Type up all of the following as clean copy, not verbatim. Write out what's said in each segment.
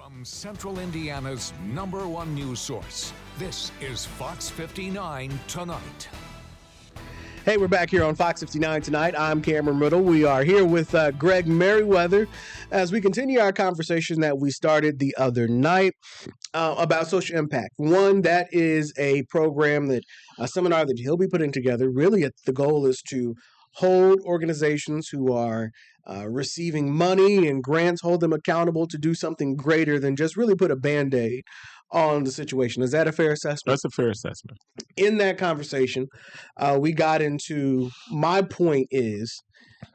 From Central Indiana's #1 news source, this is Fox 59 Tonight. Hey, we're back here on Fox 59 Tonight. I'm Cameron Riddle. We are here with Greg Meriweather as we continue our conversation that we started the other night about social impact. One, that is a program a seminar that he'll be putting together. Really, the goal is to hold organizations who are receiving money and grants, hold them accountable to do something greater than just really put a Band-Aid on the situation. Is that a fair assessment? That's a fair assessment. In that conversation, we got into, my point is,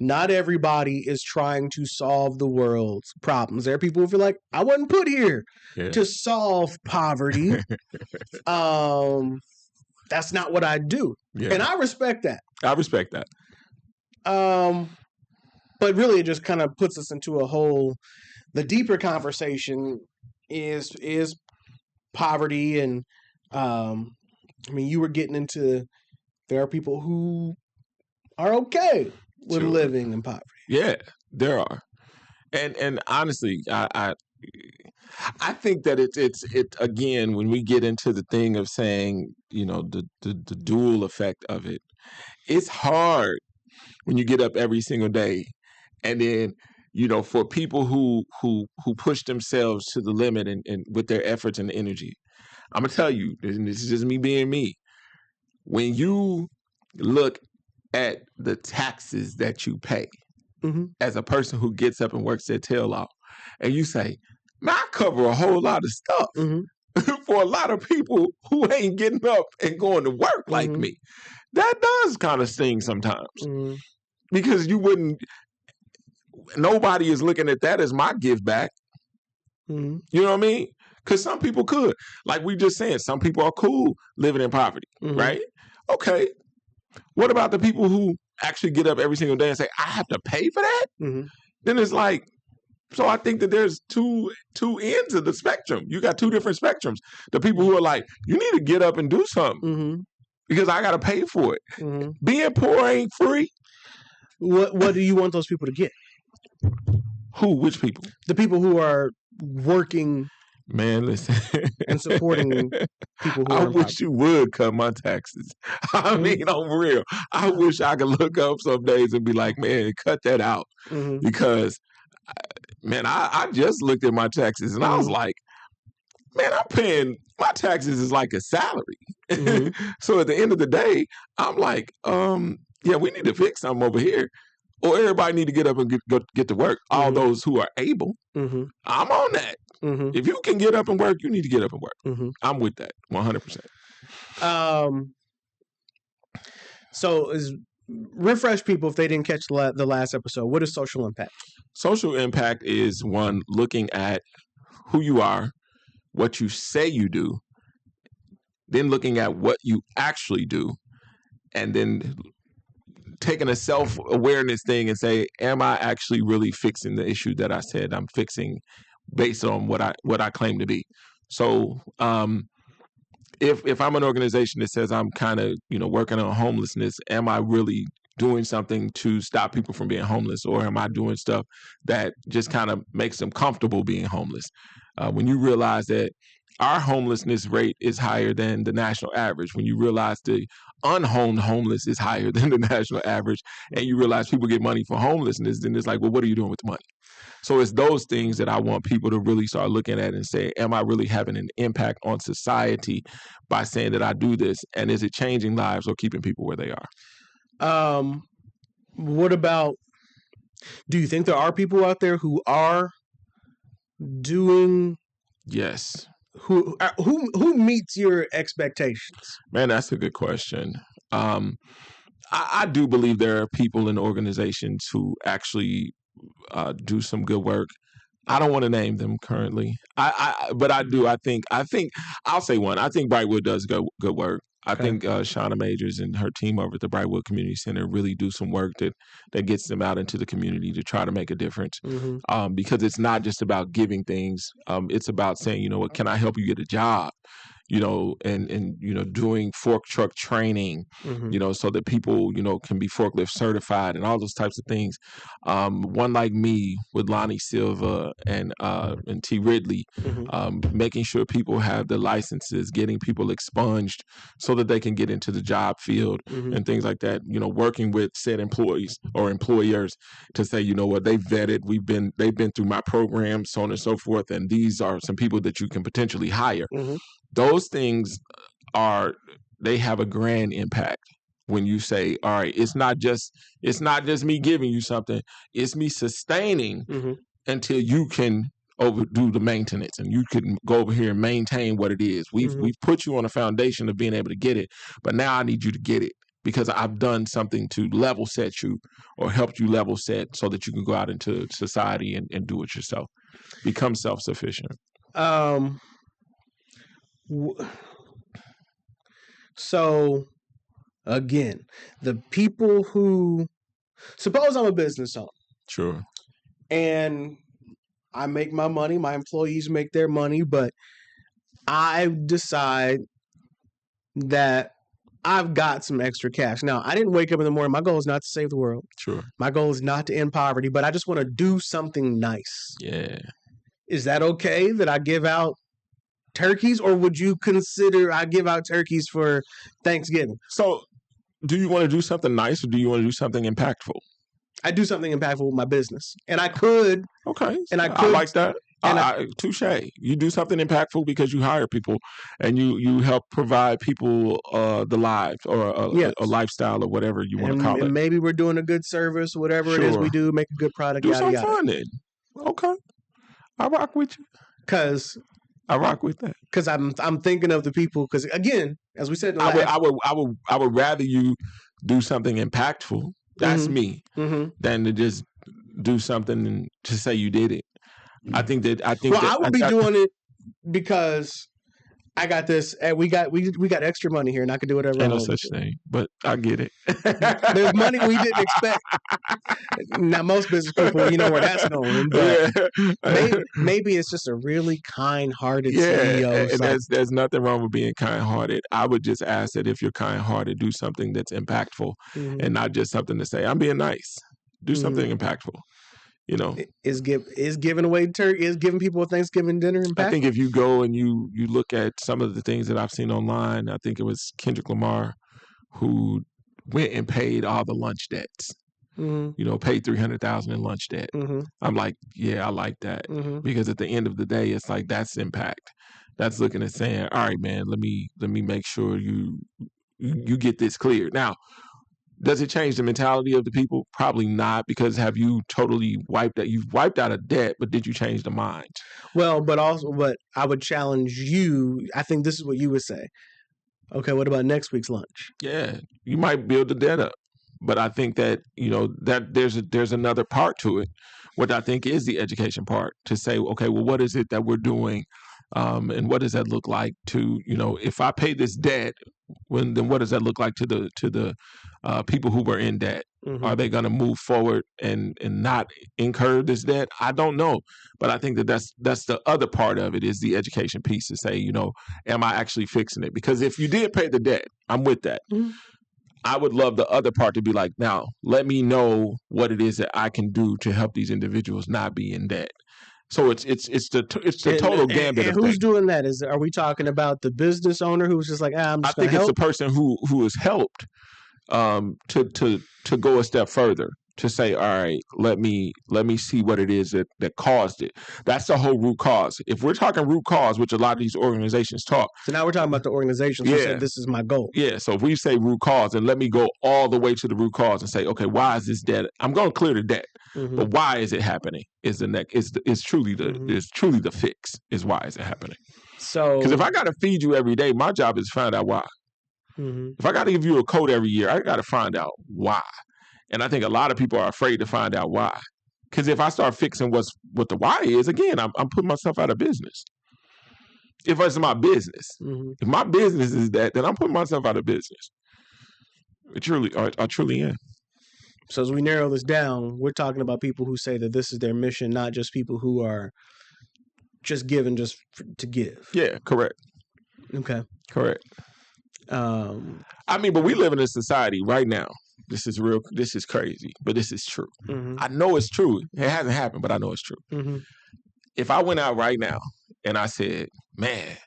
not everybody is trying to solve the world's problems. There are people who feel like, I wasn't put here to solve poverty. That's not what I do. Yeah. And I respect that. I respect that. But really, it just kind of puts us into the deeper conversation is poverty. And you were getting into, there are people who are okay with living in poverty. Yeah, there are. And honestly, I think that it's again, when we get into the thing of saying, the dual effect of it, it's hard when you get up every single day. And then, for people who push themselves to the limit and with their efforts and energy, I'm going to tell you, this is just me being me. When you look at the taxes that you pay as a person who gets up and works their tail off, and you say, man, I cover a whole lot of stuff for a lot of people who ain't getting up and going to work like me, that does kind of sting sometimes. Because nobody is looking at that as my give back. You know what I mean? Because some people could. Like we just saying, some people are cool living in poverty, right? Okay. What about the people who actually get up every single day and say, I have to pay for that? Then it's like, so I think that there's two ends of the spectrum. You got two different spectrums. The people who are like, you need to get up and do something because I got to pay for it. Being poor ain't free. What do you want those people to get? Who? Which people? The people who are working. Man, listen. And supporting people who I wish you would cut my taxes. I mean, I'm real. I wish I could look up some days and be like, man, cut that out. Because, man, I just looked at my taxes and I was like, man, I'm paying, my taxes is like a salary. So at the end of the day, I'm like, yeah, we need to fix something over here. Or everybody need to get up and get to work. All those who are able. I'm on that. If you can get up and work, you need to get up and work. I'm with that 100%. So refresh people if they didn't catch the last episode. What is social impact? Social impact is one, looking at who you are, what you say you do, then looking at what you actually do, and then taking a self-awareness thing and say, am I actually really fixing the issue that I said I'm fixing based on what I claim to be? So if I'm an organization that says I'm kind of, working on homelessness, am I really doing something to stop people from being homeless, or am I doing stuff that just kind of makes them comfortable being homeless? When you realize that our homelessness rate is higher than the national average, when you realize the unhomed homeless is higher than the national average, and you realize people get money for homelessness, then it's like, well, what are you doing with the money? So it's those things that I want people to really start looking at and say, am I really having an impact on society by saying that I do this? And is it changing lives or keeping people where they are? What about, do you think there are people out there who are doing? Yes. Who meets your expectations? Man, that's a good question. I do believe there are people in organizations who actually do some good work. I don't want to name them currently. But I do. I think I'll say one. I think Brightwood does good work. I think Shauna Majors and her team over at the Brightwood Community Center really do some work that gets them out into the community to try to make a difference. Because it's not just about giving things. It's about saying, you know what, can I help you get a job? and doing fork truck training, so that people, can be forklift certified and all those types of things. One like me with Lonnie Silva and T. Ridley, making sure people have the licenses, getting people expunged so that they can get into the job field and things like that. Working with said employees or employers to say, what, they've vetted, they've been through my program, so on and so forth, and these are some people that you can potentially hire. Those things they have a grand impact when you say, all right, it's not just me giving you something, it's me sustaining until you can overdo the maintenance and you can go over here and maintain what it is. We've put you on a foundation of being able to get it, but now I need you to get it because I've done something to level set you or helped you level set so that you can go out into society and do it yourself. Become self-sufficient. So again, the people who, suppose I'm a business owner. Sure. And I make my money, my employees make their money, but I decide that I've got some extra cash. Now, I didn't wake up in the morning. My goal is not to save the world. Sure. My goal is not to end poverty, but I just want to do something nice. Yeah. Is that okay that I give out turkeys, or would you consider I give out turkeys for Thanksgiving? So, do you want to do something nice or do you want to do something impactful? I do something impactful with my business, and I could. Okay, and I could like that. Touche. You do something impactful because you hire people and you help provide people the lives or a lifestyle or whatever you want to call it. And maybe we're doing a good service, whatever it is we do, make a good product. Do something fun then. Okay, I rock with you. I rock with that because I'm thinking of the people. Because again, as we said, I would rather you do something impactful. That's me than to just do something and to say you did it. I think I would be doing it because I got this. And we got extra money here, and I could do whatever. Ain't no such thing, but I get it. There's money we didn't expect. Now, most business people, you know where that's going. But maybe it's just a really kind-hearted CEO. And there's nothing wrong with being kind-hearted. I would just ask that if you're kind-hearted, do something that's impactful, and not just something to say, I'm being nice. Do something impactful. Is giving away turkey, is giving people a Thanksgiving dinner impactful? I think if you go and you look at some of the things that I've seen online, I think it was Kendrick Lamar who went and paid all the lunch debts. Paid $300,000 in lunch debt. I'm like, yeah, I like that because at the end of the day, it's like that's impact. That's looking at saying, all right, man, let me make sure you get this cleared. Now, does it change the mentality of the people? Probably not, because have you totally you've wiped out a debt, but did you change the mind? Well, but I would challenge you. I think this is what you would say. Okay, what about next week's lunch? Yeah, you might build the debt up. But I think that, that there's another part to it, what I think is the education part, to say, okay, well, what is it that we're doing? And what does that look like to, if I pay this debt, then what does that look like to the people who were in debt? Are they going to move forward and not incur this debt? I don't know. But I think that's the other part of it, is the education piece, to say, am I actually fixing it? Because if you did pay the debt, I'm with that. I would love the other part to be like, now let me know what it is that I can do to help these individuals not be in debt. So it's the total gambit. And who's doing that? Are we talking about the business owner who's just like, I'm just I think it's the person who is helped to go a step further, to say, all right, let me see what it is that caused it. That's the whole root cause. If we're talking root cause, which a lot of these organizations talk. So now we're talking about the organizations who said this is my goal. Yeah. So if we say root cause, then let me go all the way to the root cause and say, okay, why is this debt? I'm going to clear the debt, but why is it happening? Is truly the fix? Is why is it happening? So because if I got to feed you every day, my job is to find out why. If I got to give you a coat every year, I got to find out why. And I think a lot of people are afraid to find out why. Because if I start fixing what the why is, again, I'm putting myself out of business. If it's my business, if my business is that, then I'm putting myself out of business. I truly am. So as we narrow this down, we're talking about people who say that this is their mission, not just people who are just giving just to give. Yeah, correct. Okay. Correct. I mean, but we live in a society right now. This is real. This is crazy, but this is true. Mm-hmm. I know it's true. It hasn't happened, but I know it's true. Mm-hmm. If I went out right now and I said, man,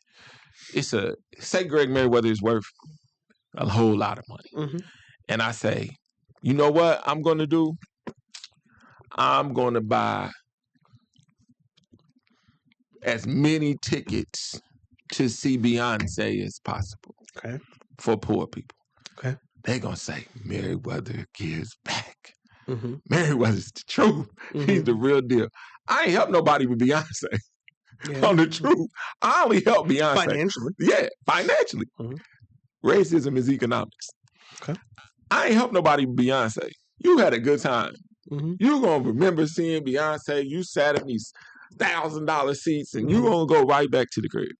say Greg Meriweather is worth a whole lot of money. Mm-hmm. And I say, you know what I'm going to do? I'm going to buy as many tickets to see Beyonce as possible. Okay. For poor people. Okay. They're going to say, Meriweather gives back. Mm-hmm. Meriweather's the truth. Mm-hmm. He's the real deal. I ain't help nobody with Beyonce. Yeah. On the truth. I only help Beyonce. Financially. Yeah, financially. Mm-hmm. Racism is economics. Okay. I ain't help nobody with Beyonce. You had a good time. Mm-hmm. You gonna remember seeing Beyonce. You sat in these $1,000 seats and you gonna go right back to the crib.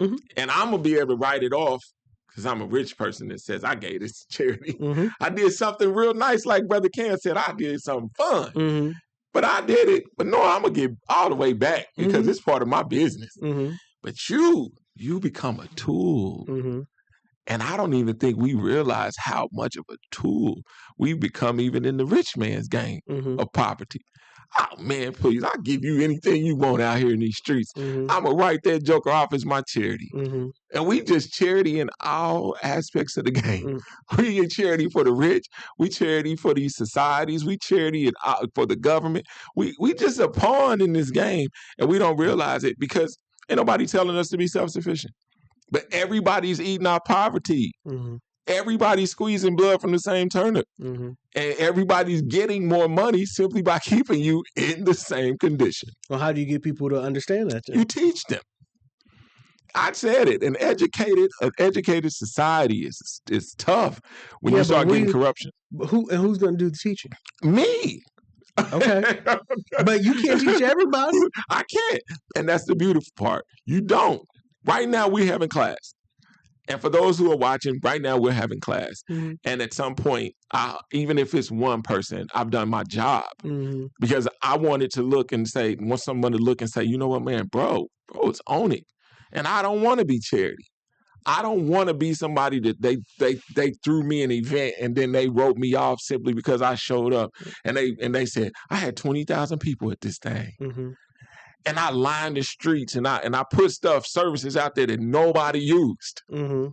Mm-hmm. And I'm gonna be able to write it off because I'm a rich person that says I gave this to charity. Mm-hmm. I did something real nice, like Brother Ken said. I did something fun. Mm-hmm. But I did it. But no, I'm going to get all the way back because it's part of my business. Mm-hmm. But you become a tool. Mm-hmm. And I don't even think we realize how much of a tool we become even in the rich man's game Mm-hmm. of poverty. Oh, man, please, I'll give you anything you want out here in these streets. Mm-hmm. I'm going to write that joker off as my charity. Mm-hmm. And we just charity in all aspects of the game. Mm-hmm. We get charity for the rich. We charity for these societies. We charity for the government. We just a pawn in this game, and we don't realize it because ain't nobody telling us to be self-sufficient. But everybody's eating our poverty. Mm-hmm. Everybody's squeezing blood from the same turnip. Mm-hmm. And everybody's getting more money simply by keeping you in the same condition. Well, how do you get people to understand that then? You teach them. I said it. An educated society is tough when you start getting corruption. Who's going to do the teaching? Me. Okay. But you can't teach everybody. I can't. And that's the beautiful part. You don't. Right now, we're having class. And for those who are watching, right now, we're having class. Mm-hmm. And at some point, even if it's one person, I've done my job. Mm-hmm. Because I wanted to want someone to look and say, you know what, man, bro, it's on it. And I don't want to be charity. I don't want to be somebody that they threw me an event and then they wrote me off simply because I showed up. And they said, I had 20,000 people at this thing. Mm-hmm. And I lined the streets and I put services out there that nobody used. Mm-hmm.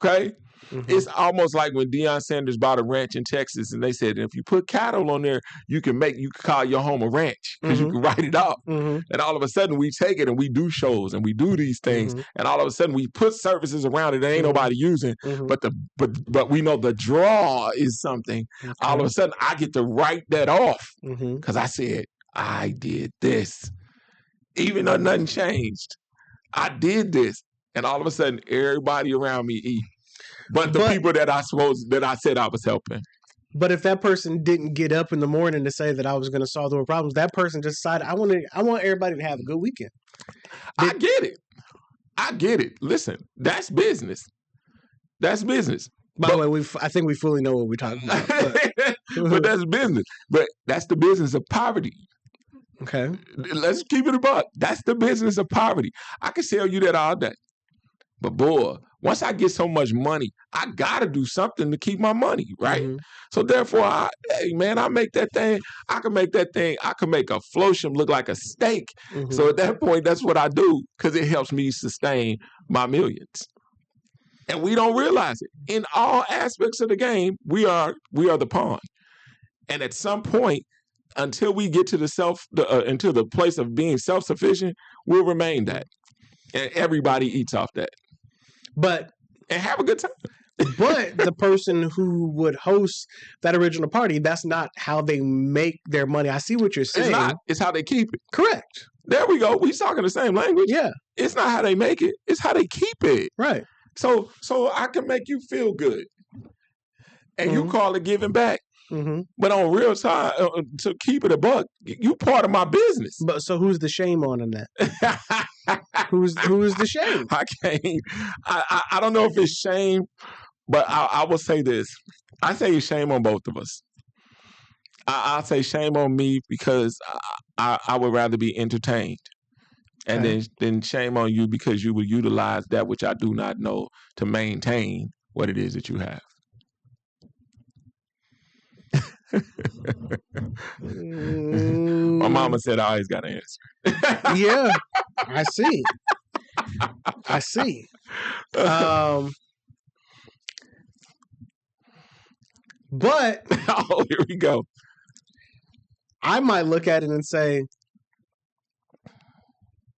Okay? Mm-hmm. It's almost like when Deion Sanders bought a ranch in Texas and they said, if you put cattle on there, you can call your home a ranch because you can write it off. Mm-hmm. And all of a sudden we take it and we do shows and we do these things. Mm-hmm. And all of a sudden we put services around it that ain't nobody using. Mm-hmm. But we know the draw is something. Okay. All of a sudden I get to write that off Mm-hmm. because I said, I did this. Even though nothing changed. I did this. And all of a sudden everybody around me eat. But the people that I said I was helping. But if that person didn't get up in the morning to say that I was going to solve their problems, that person just decided I want everybody to have a good weekend. I get it. Listen, that's business. By the way, I think we fully know what we're talking about. But that's business. But that's the business of poverty. Okay. Let's keep it a buck. That's the business of poverty. I can sell you that all day. But boy, once I get so much money, I got to do something to keep my money, right? Mm-hmm. So therefore, I make that thing. I can make a flosham look like a steak. Mm-hmm. So at that point, that's what I do because it helps me sustain my millions. And we don't realize it. In all aspects of the game, we are the pawn. And at some point, until we get to into the place of being self-sufficient, we'll remain that. And everybody eats off that. And have a good time. But the person who would host that original party, that's not how they make their money. I see what you're saying. It's not. It's how they keep it. Correct. There we go. We talking the same language. Yeah. It's not how they make it. It's how they keep it. Right. So I can make you feel good. And you call it giving back. Mm-hmm. But on real time, to keep it a buck, you part of my business. But so who's the shame on in that? Who's the shame? I can't. I don't know if it's shame, but I will say this. I say shame on both of us. I'll say shame on me because I would rather be entertained. And then shame on you because you will utilize that which I do not know to maintain what it is that you have. My mama said I always got an answer. Yeah, I see. I see. But oh, here we go. I might look at it and say,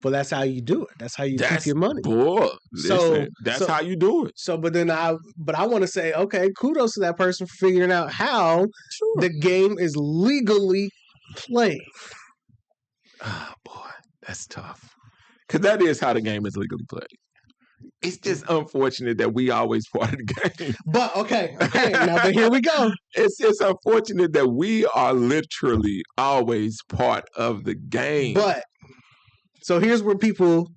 well, that's how you do it. That's how you keep your money. Boy, listen, that's how you do it. So, but I want to say, okay, kudos to that person for figuring out how the game is legally played. Oh, boy, that's tough. Because that is how the game is legally played. It's just unfortunate that we always part of the game. But okay, now but here we go. It's just unfortunate that we are literally always part of the game. But so here's where people,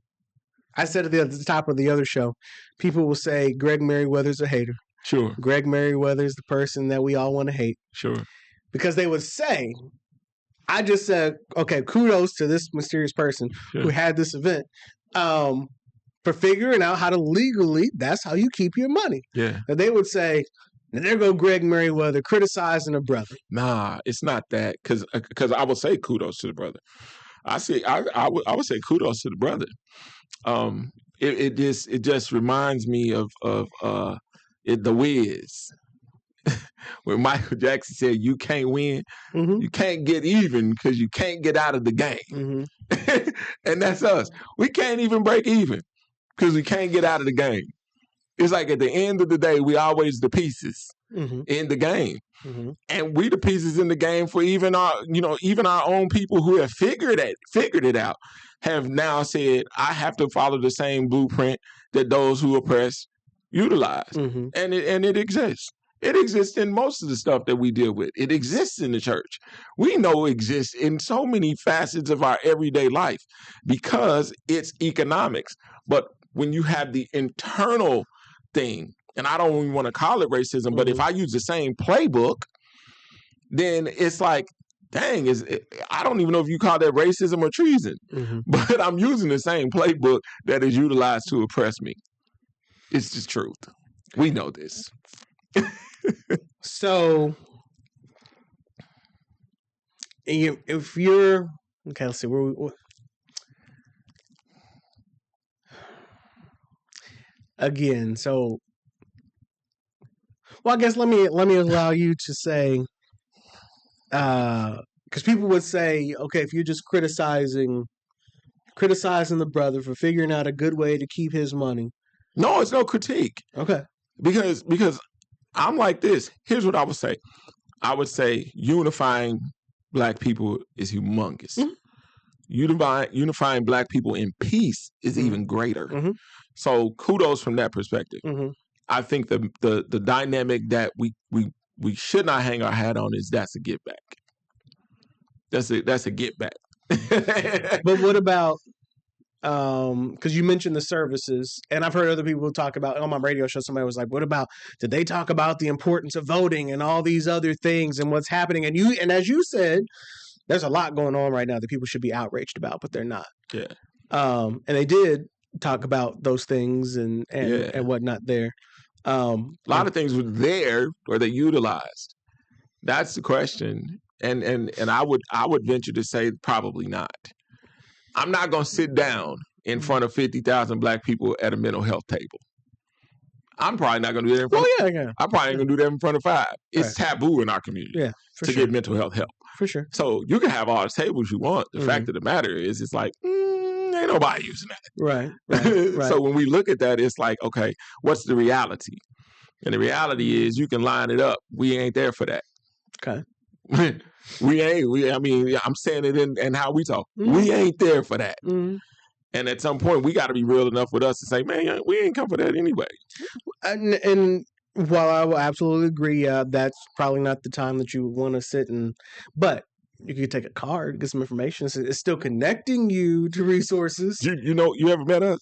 I said at the top of the other show, people will say Greg Meriweather's a hater. Sure. Greg Meriweather's the person that we all want to hate. Sure. Because they would say, I just said, okay, kudos to this mysterious person who had this event. For figuring out how to legally, that's how you keep your money. Yeah. And they would say, and there go Greg Meriweather criticizing a brother. Nah, it's not that. Because I would say kudos to the brother. I would say kudos to the brother. It just reminds me of The Wiz. When Michael Jackson said, "You can't win, you can't get even because you can't get out of the game," and that's us. We can't even break even because we can't get out of the game. It's like at the end of the day, we always the pieces in the game, and we the pieces in the game for even our own people who have figured it out have now said, "I have to follow the same blueprint that those who oppress utilize," and it exists. It exists in most of the stuff that we deal with. It exists in the church. We know it exists in so many facets of our everyday life because it's economics. But when you have the internal thing, and I don't even want to call it racism, but if I use the same playbook, then it's like, dang, I don't even know if you call that racism or treason, but I'm using the same playbook that is utilized to oppress me. It's just truth. We know this. So, if you're okay, let's see where we again. So, well, I guess let me allow you to say, because people would say, okay, if you're just criticizing the brother for figuring out a good way to keep his money. No, it's no critique. Okay, because I'm like this. Here's what I would say. I would say unifying Black people is humongous. Unifying Black people in peace is even greater. So kudos from that perspective. I think the dynamic that we should not hang our hat on is that's a get back. That's a get back. But what about because you mentioned the services, and I've heard other people talk about on my radio show. Somebody was like, "What about? Did they talk about the importance of voting and all these other things and what's happening?" And as you said, there's a lot going on right now that people should be outraged about, but they're not. Yeah. And they did talk about those things and whatnot there. A lot of things were there or they utilized. That's the question, and I would venture to say probably not. I'm not going to sit down in front of 50,000 Black people at a mental health table. I'm probably not going to do that in front I probably ain't going to do that in front of 5. It's taboo in our community to get mental health help. For sure. So you can have all the tables you want. The fact of the matter is, it's like, ain't nobody using that. Right. So when we look at that, it's like, okay, what's the reality? And the reality is you can line it up. We ain't there for that. Okay. I'm saying it in how we talk. We ain't there for that. And at some point, we got to be real enough with us to say, man, we ain't come for that anyway. And while I will absolutely agree, that's probably not the time that you want to sit but you could take a card, get some information. It's still connecting you to resources. You ever met us?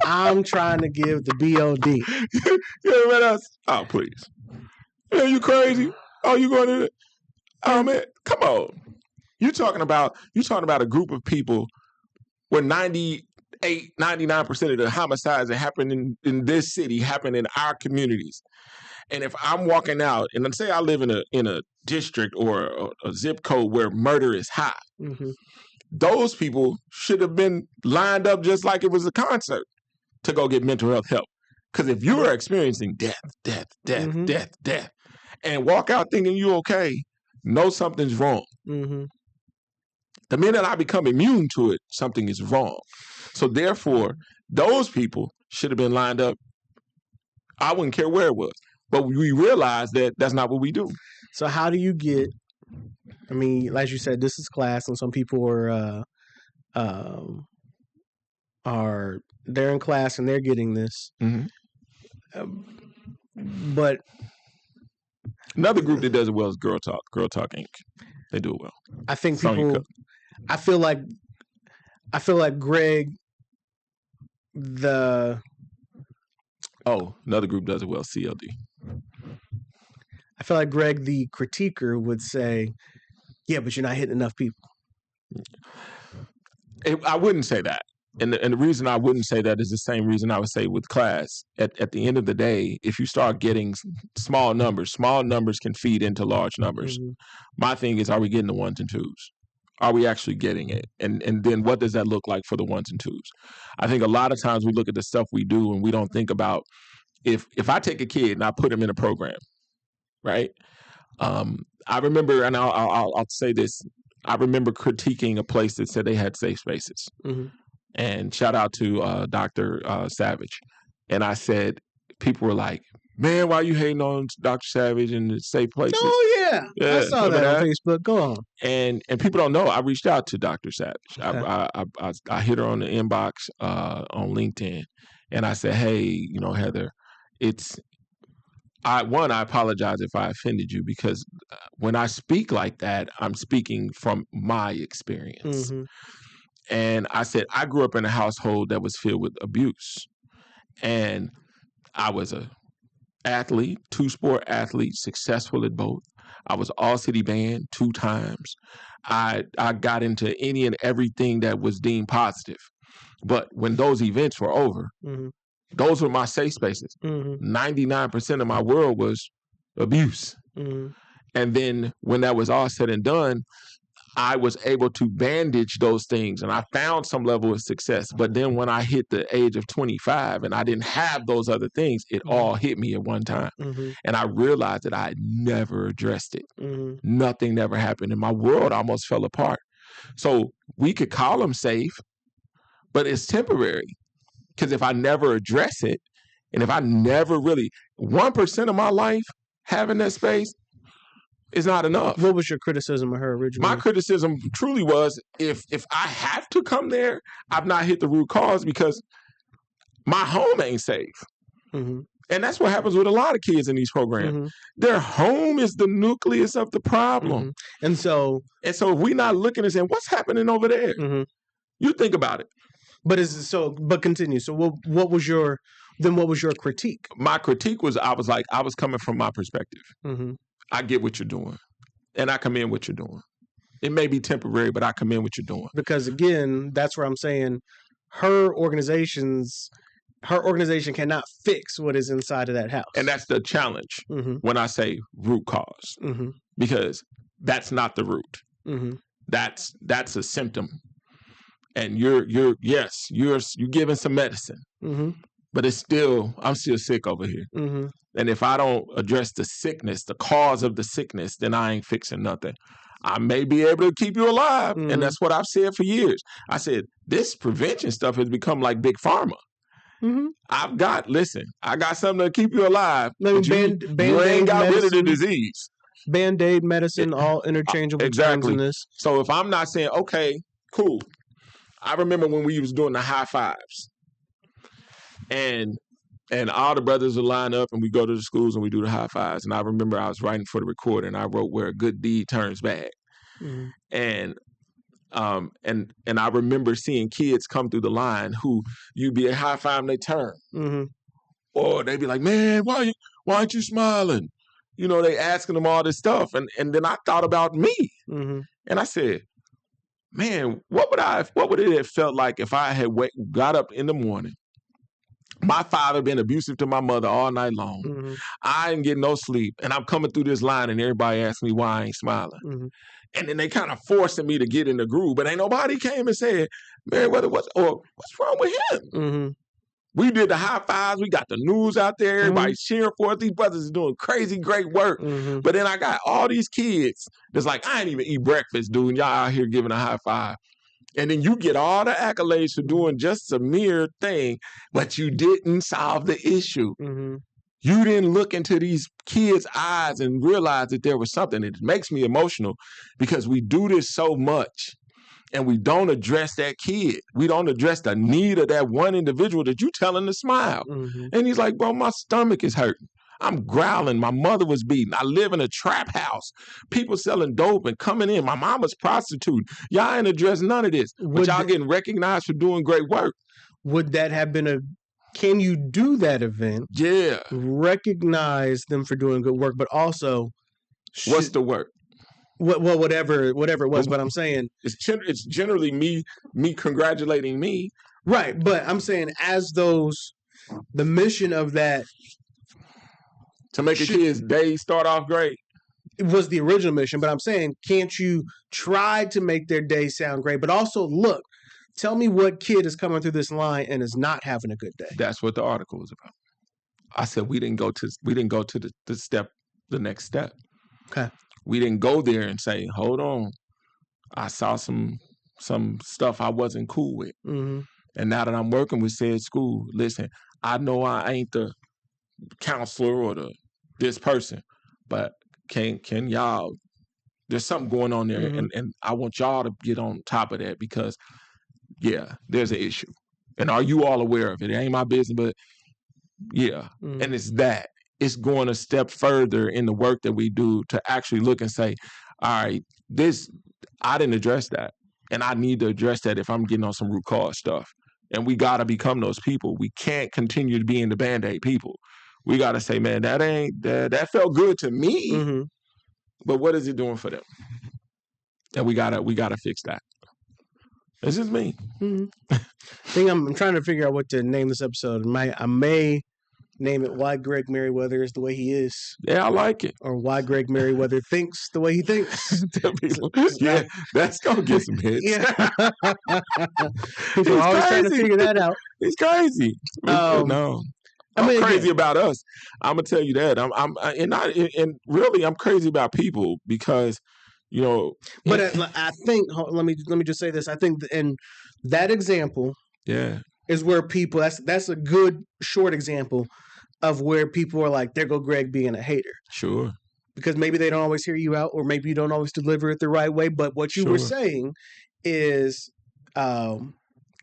I'm trying to give the BOD. You ever met us? Oh, please. Man, you crazy? Oh, you going to? Oh man, come on! You talking about a group of people where 98, 99% of the homicides that happen in this city happen in our communities. And if I'm walking out, and let's say I live in a district or a zip code where murder is high, those people should have been lined up just like it was a concert to go get mental health help. Because if you are experiencing death, and walk out thinking you're okay, know something's wrong. The minute I become immune to it, something is wrong. So therefore, those people should have been lined up. I wouldn't care where it was. But we realize that that's not what we do. So how do you get, I mean, like you said, this is class, and some people they're in class and they're getting this. But another group that does it well is Girl Talk Inc. They do it well. I think people, I feel like Greg, another group does it well, CLD. I feel like Greg, the critiquer, would say, yeah, but you're not hitting enough people. I wouldn't say that. And the reason I wouldn't say that is the same reason I would say with class. At the end of the day, if you start getting small numbers can feed into large numbers. My thing is, are we getting the ones and twos? Are we actually getting it? And then what does that look like for the ones and twos? I think a lot of times we look at the stuff we do and we don't think about, if I take a kid and I put him in a program, right? I remember, and I'll say this, I remember critiquing a place that said they had safe spaces. And shout out to Dr. Savage. And I said, people were like, man, why are you hating on Dr. Savage and the safe places? Oh, yeah. I saw that on Facebook. Go on. And people don't know, I reached out to Dr. Savage. Okay. I hit her on the inbox on LinkedIn. And I said, hey, Heather, I apologize if I offended you, because when I speak like that, I'm speaking from my experience. And I said, I grew up in a household that was filled with abuse. And I was a athlete, 2-sport athlete, successful at both. I was all-city band 2 times. I got into any and everything that was deemed positive. But when those events were over, those were my safe spaces. 99% of my world was abuse. And then when that was all said and done, I was able to bandage those things, and I found some level of success. But then when I hit the age of 25 and I didn't have those other things, it all hit me at one time. And I realized that I had never addressed it. Nothing never happened, and my world almost fell apart. So we could call them safe, but it's temporary. Because if I never address it, and if I never really, 1% of my life having that space is not enough. What was your criticism of her originally? My criticism truly was, if I have to come there, I've not hit the root cause, because my home ain't safe. And that's what happens with a lot of kids in these programs. Their home is the nucleus of the problem. And so if we're not looking and saying, what's happening over there? You think about it. But continue. So what was your critique? My critique was, I was coming from my perspective. I get what you're doing, and I commend what you're doing. It may be temporary, but I commend what you're doing. Because again, that's where I'm saying her organization cannot fix what is inside of that house. And that's the challenge when I say root cause, because that's not the root. That's a symptom. And you're giving some medicine, but I'm still sick over here. And if I don't address the sickness, the cause of the sickness, then I ain't fixing nothing. I may be able to keep you alive. And that's what I've said for years. I said, this prevention stuff has become like big pharma. I got something to keep you alive, but you ain't got rid of the disease. Band-Aid, medicine, all interchangeable terms in this. So if I'm not saying, okay, cool. I remember when we was doing the high fives. And all the brothers would line up, and we go to the schools and we do the high fives. And I remember I was writing for the recorder, and I wrote "Where a Good Deed Turns Bad." And I remember seeing kids come through the line who you'd be a high five and they turn, or they'd be like, "Man, why aren't you smiling?" They asking them all this stuff, and then I thought about me, and I said, man, what would it have felt like if I had got up in the morning? My father been abusive to my mother all night long. Mm-hmm. I ain't getting no sleep, and I'm coming through this line, and everybody asks me why I ain't smiling. Mm-hmm. And then they kind of forcing me to get in the groove, but ain't nobody came and said, Meriweather, what's wrong with him? Mm-hmm. We did the high fives. We got the news out there. Everybody's cheering for us. These brothers are doing crazy, great work. Mm-hmm. But then I got all these kids that's like, I ain't even eat breakfast, dude. And y'all out here giving a high five. And then you get all the accolades for doing just a mere thing, but you didn't solve the issue. Mm-hmm. You didn't look into these kids' eyes and realize that there was something. It makes me emotional because we do this so much and we don't address that kid. We don't address the need of that one individual that you telling to smile. Mm-hmm. And he's like, bro, my stomach is hurting. I'm growling. My mother was beaten. I live in a trap house. People selling dope and coming in. My mama's prostituting. Y'all ain't addressed none of this. But y'all getting recognized for doing great work. Would that have been can you do that event? Yeah. Recognize them for doing good work, but also what's the work? Well, whatever it was, but I'm saying it's generally me congratulating me. Right, but I'm saying the mission of that to make a kid's day start off great. It was the original mission, but I'm saying, can't you try to make their day sound great, but also look, tell me what kid is coming through this line and is not having a good day. That's what the article was about. I said we didn't go to the next step. Okay. We didn't go there and say, hold on, I saw some stuff I wasn't cool with. Mm-hmm. And now that I'm working with said school, listen, I know I ain't the counselor or this person, but can y'all, there's something going on there, mm-hmm. and I want y'all to get on top of that because, yeah, there's an issue. And are you all aware of it? It ain't my business, but yeah. Mm-hmm. And it's going a step further in the work that we do to actually look and say, all right, I didn't address that. And I need to address that if I'm getting on some root cause stuff. And we got to become those people. We can't continue to be in the Band-Aid people. We got to say, man, that felt good to me, mm-hmm. but what is it doing for them? And we gotta fix that. This is me. Mm-hmm. I think I'm trying to figure out what to name this episode. I may name it "Why Greg Meriweather is the Way He Is." Yeah, I like it. Or "Why Greg Meriweather Thinks the Way He Thinks." Yeah, that's gonna get some hits. Yeah. People are always trying to figure that out. It's crazy. No. I'm crazy about us. I'm gonna tell you that. I'm really I'm crazy about people because, you know. But I think let me just say this. I think in that example, is where people. That's a good short example of where people are like, there go Greg being a hater. Sure. Because maybe they don't always hear you out, or maybe you don't always deliver it the right way. But what you were saying is.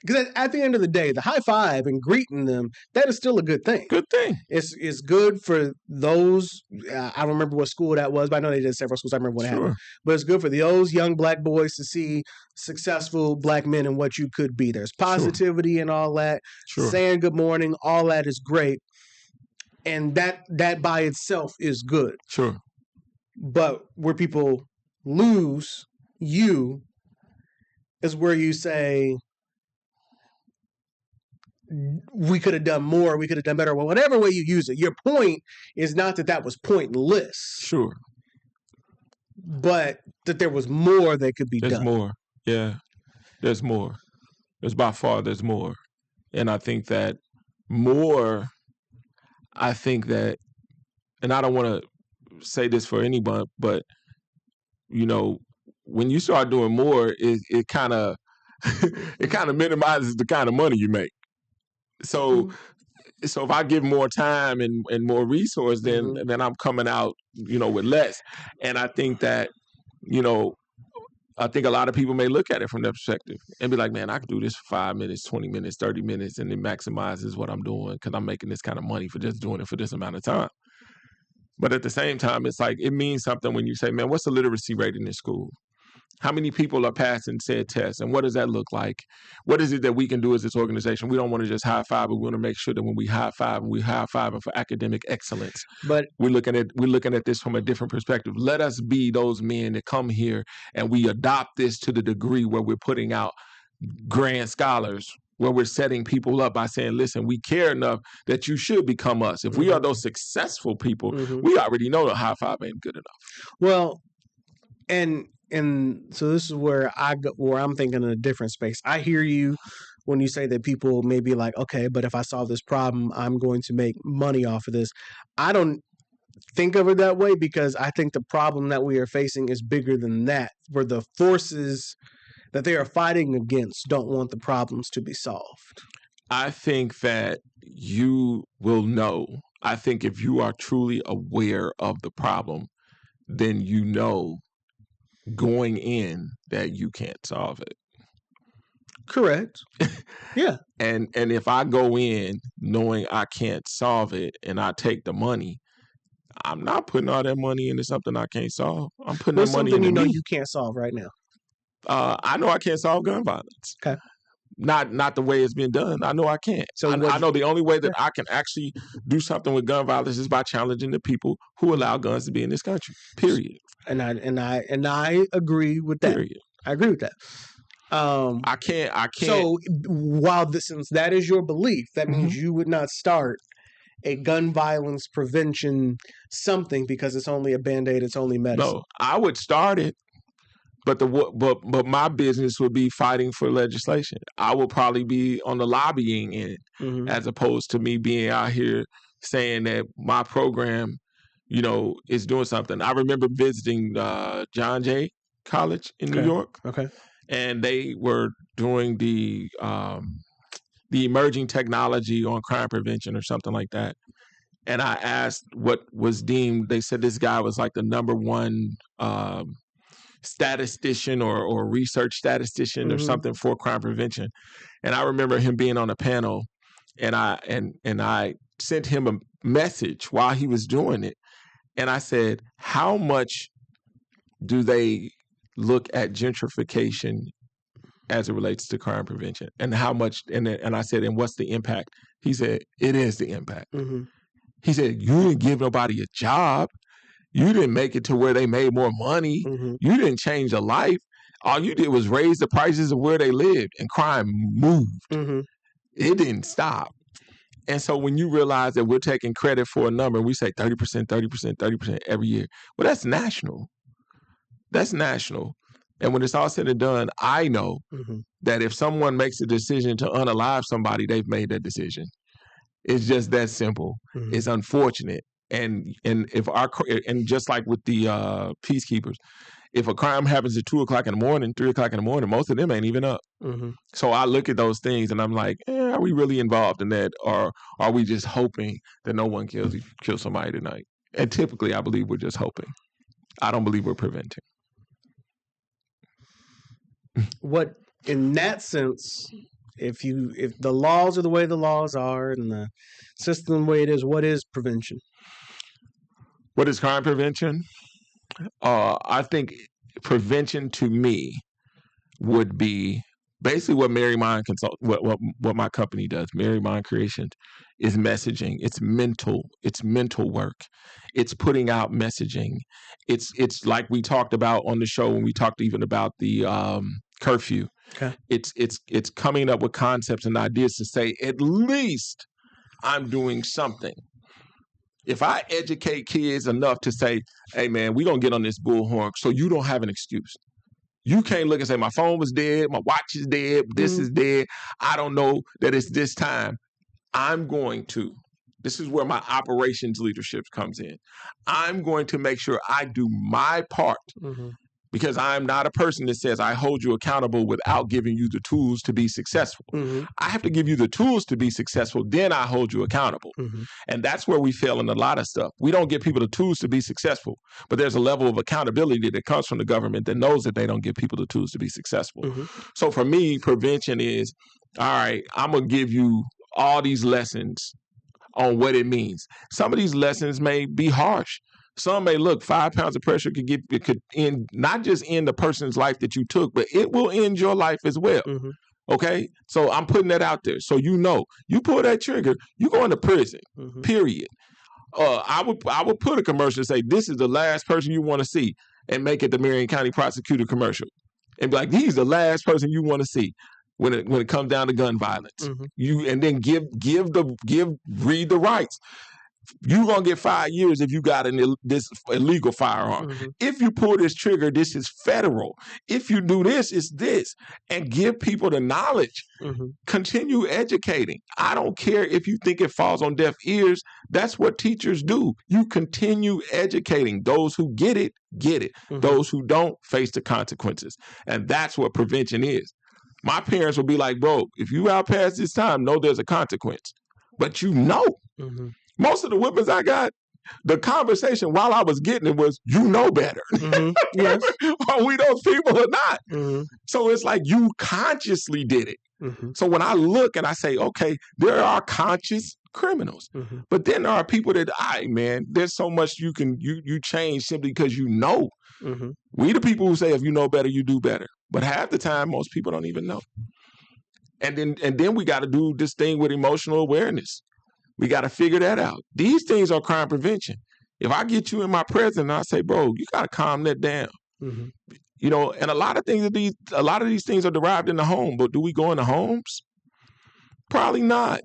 Because at the end of the day, the high five and greeting them, that is still a good thing. Good thing. It's good for those. I don't remember what school that was, but I know they did several schools. I remember what happened. But it's good for those young black boys to see successful black men and what you could be. There's positivity and all that. Saying good morning, all that is great. And that by itself is good. Sure. But where people lose you is where you say, we could have done more, we could have done better. Well, whatever way you use it, your point is not that was pointless. Sure. But that there was more that could be done. There's more. Yeah. There's more. There's by far, there's more. And I think that and I don't want to say this for anyone, but, you know, when you start doing more, it kind of minimizes the kind of money you make. So if I give more time and more resource, then I'm coming out, you know, with less. And I think that, you know, I think a lot of people may look at it from that perspective and be like, man, I could do this for 5 minutes, 20 minutes, 30 minutes, and it maximizes what I'm doing because I'm making this kind of money for just doing it for this amount of time. But at the same time, it's like, it means something when you say, man, what's the literacy rate in this school? How many people are passing said tests, and what does that look like? What is it that we can do as this organization? We don't want to just high five, but we want to make sure that when we high five for academic excellence. But we're looking at this from a different perspective. Let us be those men that come here and we adopt this to the degree where we're putting out grand scholars, where we're setting people up by saying, listen, we care enough that you should become us. If we are those successful people, we already know the high five ain't good enough. Well, and so this is where I'm thinking in a different space. I hear you when you say that people may be like, okay, but if I solve this problem, I'm going to make money off of this. I don't think of it that way, because I think the problem that we are facing is bigger than that, where the forces that they are fighting against don't want the problems to be solved. I think that you will know. I think if you are truly aware of the problem, then you know going in that you can't solve it. Correct. Yeah. And if I go in knowing I can't solve it and I take the money, I'm not putting all that money into something I can't solve. I'm putting that money into me. You can't solve right now. I know I can't solve gun violence. Okay. Not the way it's been done. I know I can't. So I know the only way that I can actually do something with gun violence is by challenging the people who allow guns to be in this country. Period. And I agree with that. Period. I agree with that. I can't. So since that is your belief, that means you would not start a gun violence prevention something because it's only a Band-Aid, it's only medicine. No, I would start it. But my business would be fighting for legislation. I will probably be on the lobbying end, as opposed to me being out here saying that my program, is doing something. I remember visiting John Jay College in New York. Okay. And they were doing the emerging technology on crime prevention or something like that. And I asked what was deemed. They said this guy was like the number one statistician or research statistician or something for crime prevention. And I remember him being on a panel, and I sent him a message while he was doing it. And I said, how much do they look at gentrification as it relates to crime prevention? And how much, and I said, and what's the impact? He said, it is the impact. He said, you didn't give nobody a job. You didn't make it to where they made more money. You didn't change a life. All you did was raise the prices of where they lived, and crime moved. It didn't stop. And so when you realize that we're taking credit for a number, we say 30%, 30%, 30% every year. Well, that's national. That's national. And when it's all said and done, I know that if someone makes a decision to unalive somebody, they've made that decision. It's just that simple. It's unfortunate. And just like with the peacekeepers, if a crime happens at 2 o'clock in the morning, 3 o'clock in the morning, most of them ain't even up. So I look at those things and I'm like, are we really involved in that? Or are we just hoping that no one kills somebody tonight? And typically I believe we're just hoping. I don't believe we're preventing. What, in that sense, if the laws are the way the laws are and the system the way it is, what is prevention? What is crime prevention? I think prevention to me would be basically what what my company does. Mary Mind Creations is messaging. It's mental work. It's putting out messaging. It's like we talked about on the show when we talked even about the curfew. Okay. It's coming up with concepts and ideas to say, at least I'm doing something. If I educate kids enough to say, hey man, we're gonna get on this bullhorn so you don't have an excuse. You can't look and say, my phone was dead, my watch is dead, this is dead. I don't know that it's this time. This is where my operations leadership comes in. I'm going to make sure I do my part because I'm not a person that says I hold you accountable without giving you the tools to be successful. I have to give you the tools to be successful, then I hold you accountable. And that's where we fail in a lot of stuff. We don't give people the tools to be successful, but there's a level of accountability that comes from the government that knows that they don't give people the tools to be successful. So for me, prevention is, all right, I'm going to give you all these lessons on what it means. Some of these lessons may be harsh. Some may look 5 pounds of pressure could end, not just end the person's life that you took, but it will end your life as well. Mm-hmm. Okay, so I'm putting that out there, so you pull that trigger, you go into prison. Mm-hmm. Period. I would put a commercial and say, "This is the last person you want to see," and make it the Marion County Prosecutor commercial, and be like, "He's the last person you want to see when it comes down to gun violence." Mm-hmm. And then read the rights. You're going to get 5 years if you got this illegal firearm. Mm-hmm. If you pull this trigger, this is federal. If you do this, it's this. And give people the knowledge. Mm-hmm. Continue educating. I don't care if you think it falls on deaf ears. That's what teachers do. You continue educating. Those who get it, get it. Mm-hmm. Those who don't, face the consequences. And that's what prevention is. My parents will be like, bro, if you out past this time, know there's a consequence. But you know. Mm-hmm. Most of the whippings I got, the conversation while I was getting it was, you know better. Mm-hmm. Yes. Are we those people or not? Mm-hmm. So it's like you consciously did it. Mm-hmm. So when I look and I say, okay, there are conscious criminals, mm-hmm. but then there are people that, man, there's so much you change simply because you know. Mm-hmm. We the people who say, if you know better, you do better. But half the time, most people don't even know. And then we got to do this thing with emotional awareness. We got to figure that out. These things are crime prevention. If I get you in my presence and I say, bro, you got to calm that down. Mm-hmm. And a lot of these things are derived in the home, but do we go into homes? Probably not.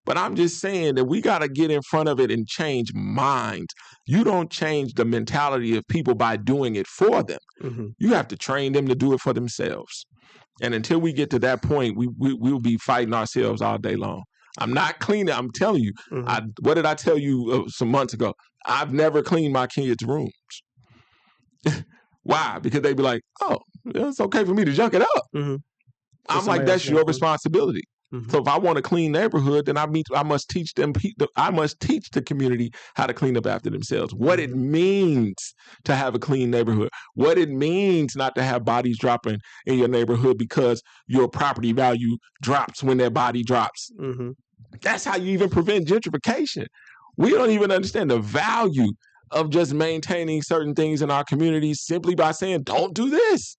But I'm just saying that we got to get in front of it and change minds. You don't change the mentality of people by doing it for them. Mm-hmm. You have to train them to do it for themselves. And until we get to that point, we'll be fighting ourselves all day long. I'm not cleaning. I'm telling you. Mm-hmm. What did I tell you some months ago? I've never cleaned my kids' rooms. Why? Because they'd be like, "Oh, it's okay for me to junk it up." Mm-hmm. I'm like, "That's your responsibility." Mm-hmm. So if I want a clean neighborhood, then I must teach them. I must teach the community how to clean up after themselves. What it means to have a clean neighborhood. What it means not to have bodies dropping in your neighborhood because your property value drops when their body drops. Mm-hmm. That's how you even prevent gentrification. We don't even understand the value of just maintaining certain things in our communities simply by saying, "Don't do this."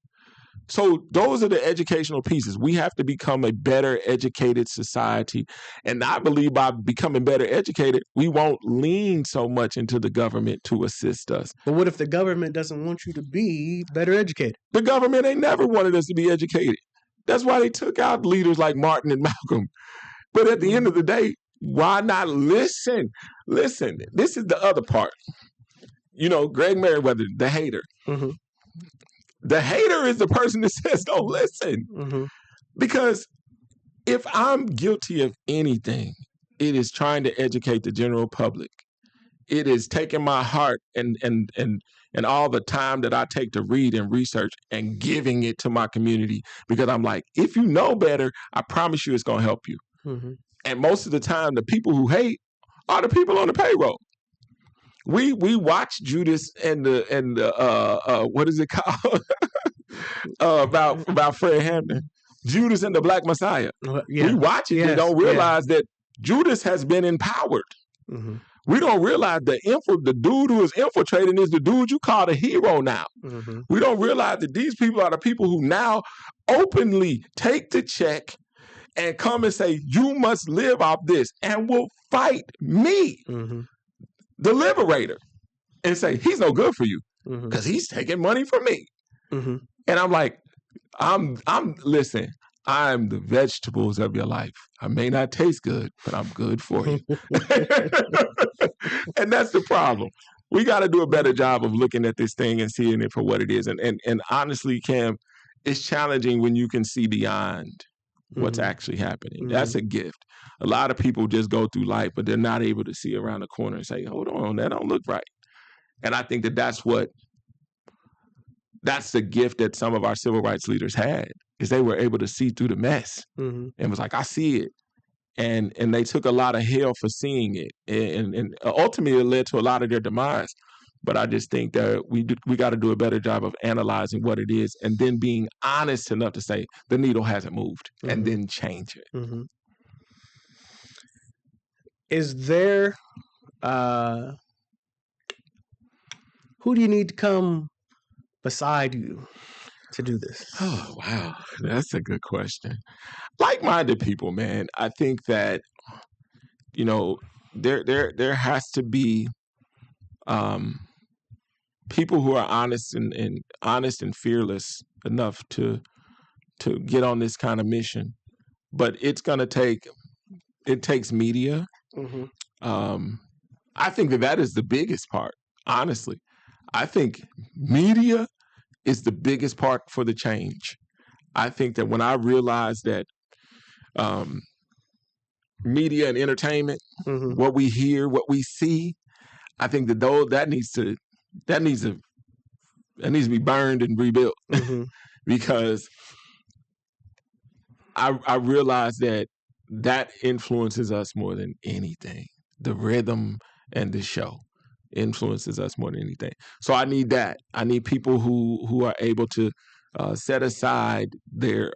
So those are the educational pieces. We have to become a better educated society. And I believe by becoming better educated, we won't lean so much into the government to assist us. But what if the government doesn't want you to be better educated? The government ain't never wanted us to be educated. That's why they took out leaders like Martin and Malcolm. But at the end of the day, why not listen? Listen, this is the other part. Greg Meriweather, the hater. Mm-hmm. The hater is the person that says, don't listen. Mm-hmm. Because if I'm guilty of anything, it is trying to educate the general public. It is taking my heart and all the time that I take to read and research and giving it to my community. Because I'm like, if you know better, I promise you it's going to help you. Mm-hmm. And most of the time, the people who hate are the people on the payroll. We watch Judas and the what is it called about Fred Hampton, Judas and the Black Messiah. Yeah. We watch it and don't realize that Judas has been empowered. Mm-hmm. We don't realize the dude who is infiltrating is the dude you call the hero now. Mm-hmm. We don't realize that these people are the people who now openly take the check and come and say, you must live off this and will fight me. Mm-hmm. The liberator, and say, he's no good for you because mm-hmm. he's taking money from me. Mm-hmm. And I'm like, listen, I'm the vegetables of your life. I may not taste good, but I'm good for you. And that's the problem. We got to do a better job of looking at this thing and seeing it for what it is. And honestly, Cam, it's challenging when you can see beyond what's actually happening. Mm-hmm. That's a gift. A lot of people just go through life, but they're not able to see around the corner and say, hold on, that don't look right. And I think that's the gift that some of our civil rights leaders had, is they were able to see through the mess and was like, I see it. And they took a lot of hell for seeing it. And ultimately it led to a lot of their demise. But I just think that we got to do a better job of analyzing what it is and then being honest enough to say the needle hasn't moved and then change it. Mm-hmm. Is there who do you need to come beside you to do this? Oh, wow. That's a good question. Like-minded people, man. I think that, you know, there has to be people who are honest and fearless enough to get on this kind of mission. But it takes media. Mm-hmm. I think that is the biggest part, honestly. I think media is the biggest part for the change. I think that when I realized that media and entertainment, Mm-hmm. what we hear, what we see, I think that needs to be burned and rebuilt. Mm-hmm. Because I realize that influences us more than anything. The rhythm and the show influences us more than anything. So I need that. I need people who are able to set aside their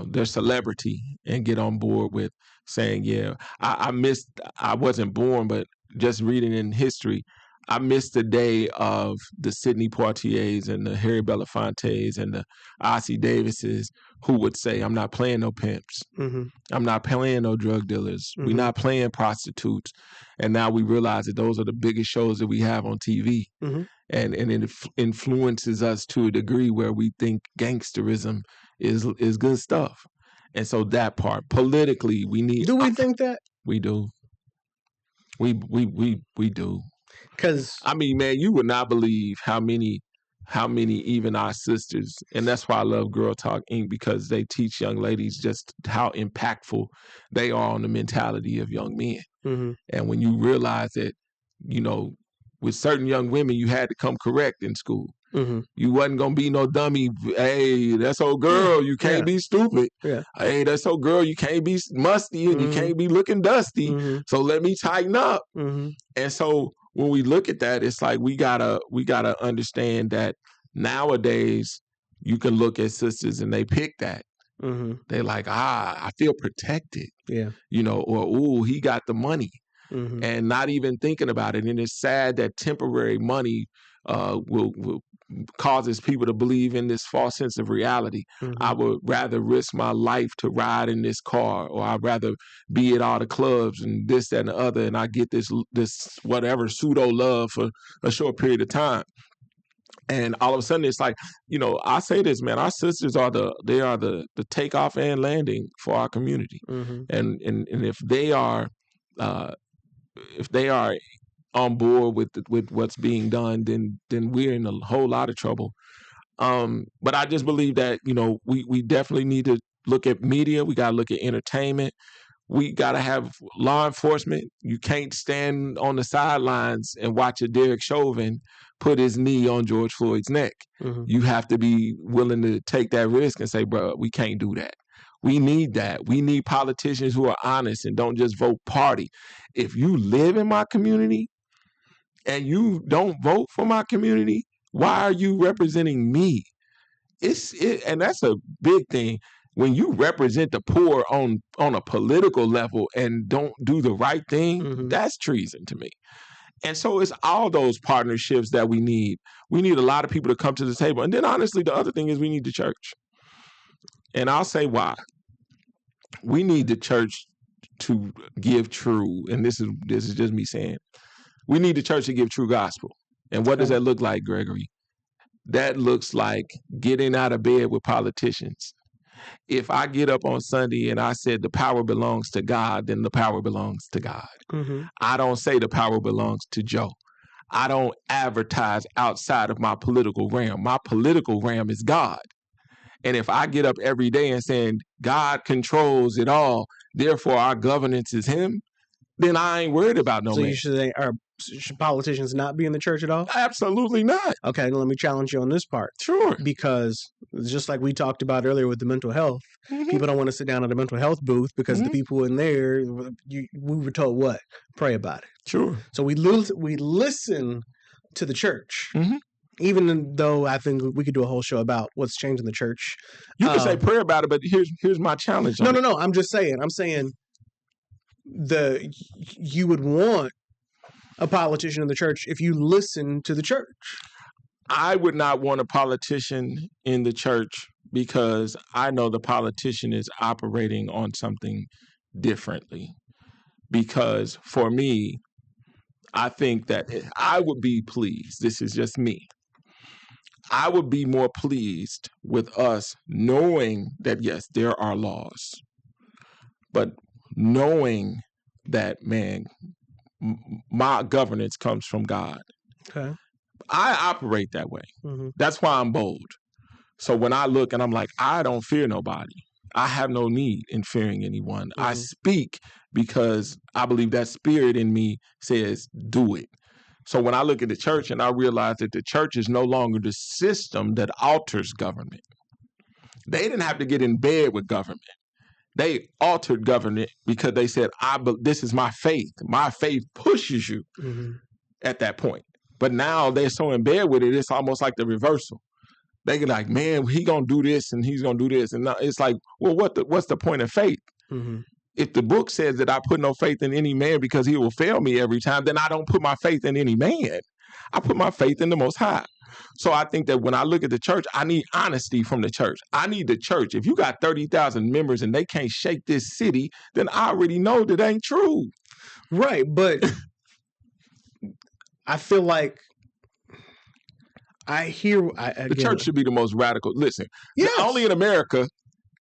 their celebrity and get on board with saying, yeah, I wasn't born, but just reading in history, I missed the day of the Sidney Poitiers and the Harry Belafontes and the Ossie Davises who would say, I'm not playing no pimps. Mm-hmm. I'm not playing no drug dealers. Mm-hmm. We're not playing prostitutes. And now we realize that those are the biggest shows that we have on TV. Mm-hmm. And it influences us to a degree where we think gangsterism is good stuff. And so that part, politically, we need. Do we think that? We do. We do. Because I mean, man, you would not believe how many even our sisters, and that's why I love Girl Talk Inc. because they teach young ladies just how impactful they are on the mentality of young men. mm-hmm. And when you realize that, with certain young women, you had to come correct in school. Mm-hmm. You wasn't gonna be no dummy. Hey, that's old girl. You can't be stupid. Yeah. Hey, that's old girl. You can't be musty and you can't be looking dusty. Mm-hmm. So let me tighten up. Mm-hmm. And so when we look at that, it's like we gotta understand that nowadays you can look at sisters and they pick that. Mm-hmm. They're like, I feel protected. Yeah. Or ooh, he got the money. Mm-hmm. And not even thinking about it. And it's sad that temporary money will causes people to believe in this false sense of reality. Mm-hmm. I would rather risk my life to ride in this car, or I'd rather be at all the clubs and this, that, and the other, and I get this whatever pseudo love for a short period of time. And all of a sudden, it's like, I say this, man. Our sisters are the takeoff and landing for our community. Mm-hmm. And if they are on board with what's being done, then we're in a whole lot of trouble. But I just believe that we definitely need to look at media. We got to look at entertainment. We got to have law enforcement. You can't stand on the sidelines and watch a Derek Chauvin put his knee on George Floyd's neck. Mm-hmm. You have to be willing to take that risk and say, bro, we can't do that. We need that. We need politicians who are honest and don't just vote party. If you live in my community and you don't vote for my community, why are you representing me? And that's a big thing. When you represent the poor on a political level and don't do the right thing, mm-hmm. that's treason to me. And so it's all those partnerships that we need. We need a lot of people to come to the table. And then honestly, the other thing is we need the church. And I'll say why. We need the church to give true, and this is just me saying, we need the church to give true gospel. And what does that look like, Gregory? That looks like getting out of bed with politicians. If I get up on Sunday and I said the power belongs to God, then the power belongs to God. Mm-hmm. I don't say the power belongs to Joe. I don't advertise outside of my political realm. My political realm is God. And if I get up every day and saying God controls it all, therefore our governance is him, then I ain't worried about no man. So should politicians not be in the church at all? Absolutely not. Okay, let me challenge you on this part. Sure. Because just like we talked about earlier with the mental health, Mm-hmm. people don't want to sit down at a mental health booth because Mm-hmm. the people in there, we were told what? Pray about it. Sure. So we listen to the church. Mm-hmm. Even though I think we could do a whole show about what's changed in the church. You can say prayer about it, but here's my challenge. No. I'm just saying. I'm saying you would want a politician in the church if you listen to the church. I would not want a politician in the church because I know the politician is operating on something differently. Because for me, I think that I would be pleased. This is just me. I would be more pleased with us knowing that, yes, there are laws, but knowing that, man, my governance comes from God. Okay. I operate that way. Mm-hmm. That's why I'm bold. So when I look and I'm like, I don't fear nobody. I have no need in fearing anyone. I speak because I believe that spirit in me says, do it. So when I look at the church and I realize that the church is no longer the system that alters government. They didn't have to get in bed with government. They altered government because they said, this is my faith. My faith pushes you at that point. But now they're so in bed with it, it's almost like the reversal. They get like, man, he gonna do this and he's gonna do this. And now it's like, well, what's the point of faith? Mm-hmm. If the book says that I put no faith in any man because he will fail me every time, then I don't put my faith in any man. I put my faith in the Most High. So I think that when I look at the church, I need honesty from the church. I need the church. If you got 30,000 members and they can't shake this city, then I already know that ain't true. Right, but I feel like the church should be the most radical. Listen, yes. Only in America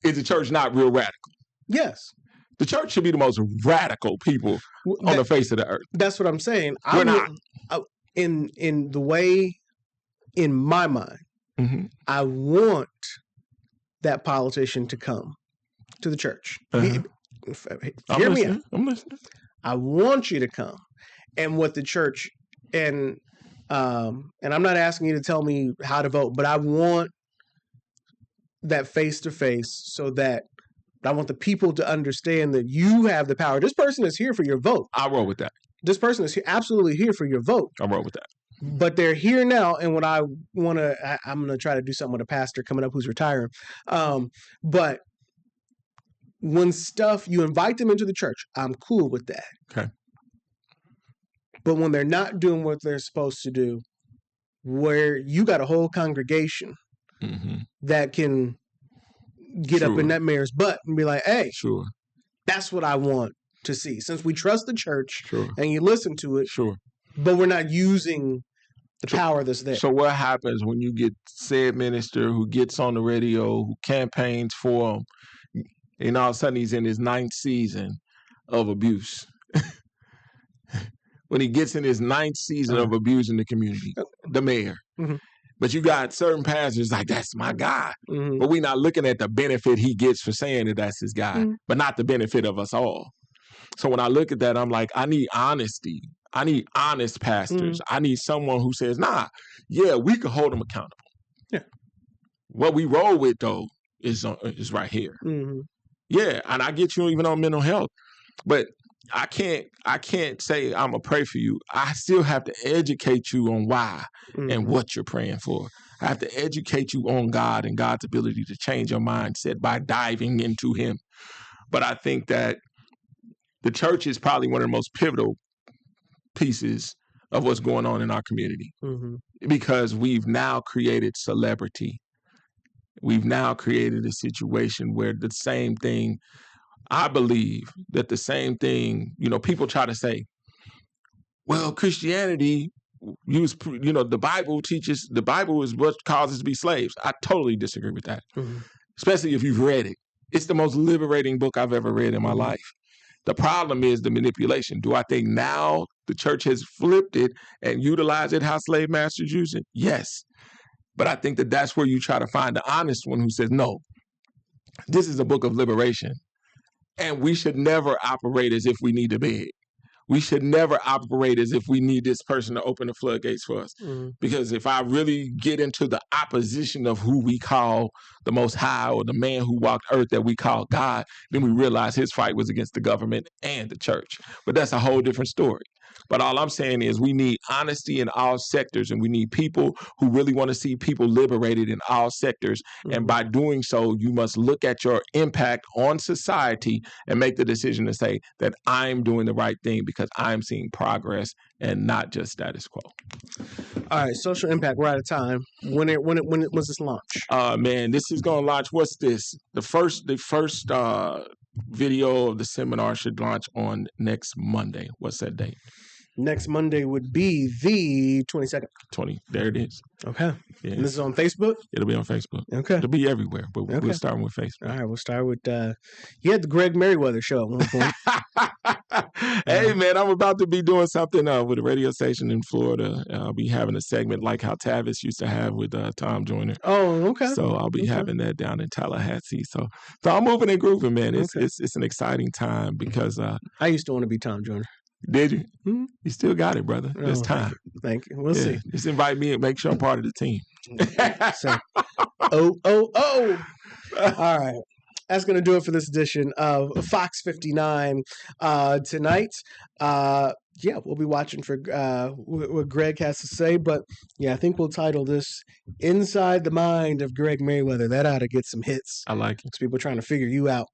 is the church not real radical. Yes. The church should be the most radical people on the face of the earth. That's what I'm saying. We're not. In the way, in my mind, I want that politician to come to the church. Hear me out. I'm listening. I want you to come. And what the church, and I'm not asking you to tell me how to vote, but I want that face-to-face so that I want the people to understand that you have the power. This person is here for your vote. I'll roll with that. This person is absolutely here for your vote. I'll roll with that. But they're here now, and what I'm going to try to do something with a pastor coming up who's retiring. But when you invite them into the church, I'm cool with that. Okay. But when they're not doing what they're supposed to do, where you got a whole congregation that can get up in that mayor's butt and be like, hey, that's what I want to see. Since we trust the church and you listen to it, but we're not using the power that's there. So what happens when you get said minister who gets on the radio, who campaigns for them, and all of a sudden he's in his 9th season of abuse? When he gets in his 9th season of abusing the community, the mayor. But you got certain pastors like, that's my guy. But we're not looking at the benefit he gets for saying that that's his guy, but not the benefit of us all. So when I look at that, I'm like, I need honesty. I need honest pastors. I need someone who says, we could hold them accountable. Yeah. What we roll with, though, is right here. Yeah, and I get you even on mental health. But I can't say I'm going to pray for you. I still have to educate you on why and what you're praying for. I have to educate you on God and God's ability to change your mindset by diving into him. But I think that the church is probably one of the most pivotal pieces of what's going on in our community because we've now created celebrity. We've now created a situation where the same thing, I believe that the same thing, people try to say, well, Christianity, the Bible teaches, the Bible is what causes us to be slaves. I totally disagree with that, especially if you've read it. It's the most liberating book I've ever read in my life. The problem is the manipulation. Do I think now the church has flipped it and utilized it how slave masters use it? Yes. But I think that that's where you try to find the honest one who says, no, this is a book of liberation. And we should never operate as if we need to beg. We should never operate as if we need this person to open the floodgates for us. Because if I really get into the opposition of who we call the Most High or the man who walked earth that we call God, then we realize his fight was against the government and the church. But that's a whole different story. But all I'm saying is we need honesty in all sectors, and we need people who really want to see people liberated in all sectors. Mm-hmm. And by doing so, you must look at your impact on society and make the decision to say that I'm doing the right thing because I'm seeing progress and not just status quo. All right, social impact. We're out of time. When was this launch? Man, this is going to launch. What's this? The first video of the seminar should launch on next Monday. What's that date? Next Monday would be the 22nd. 20. There it is. Okay. Yeah. And this is on Facebook? It'll be on Facebook. Okay. It'll be everywhere, but we'll start with Facebook. All right, we'll start with you had the Greg Meriweather show at one point. Hey, man, I'm about to be doing something with a radio station in Florida. I'll be having a segment like how Tavis used to have with Tom Joyner. Oh, okay. So I'll be having that down in Tallahassee. So I'm moving and grooving, man. It's an exciting time because I used to want to be Tom Joyner. Did you? Mm-hmm. You still got it, brother. It's time. Thank you. We'll see. Just invite me and make sure I'm part of the team. So, All right. That's going to do it for this edition of Fox 59 tonight. We'll be watching for what Greg has to say. But, I think we'll title this Inside the Mind of Greg Meriweather. That ought to get some hits. I like it. It's people trying to figure you out.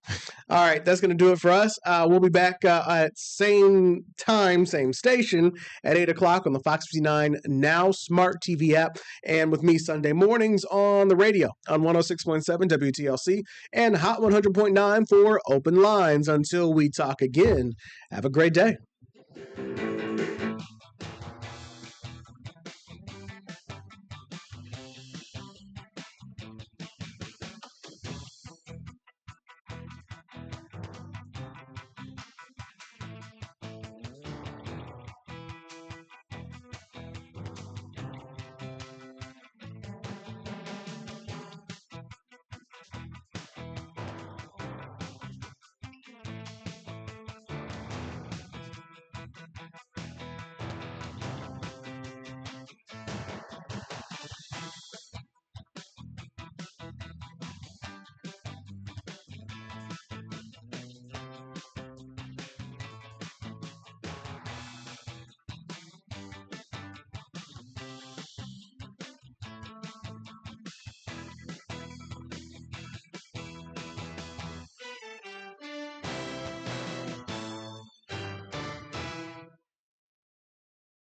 All right, that's going to do it for us. We'll be back at same time, same station at 8 o'clock on the Fox 59 Now Smart TV app. And with me Sunday mornings on the radio on 106.7 WTLC and Hot 100.9 for Open Lines. Until we talk again, have a great day.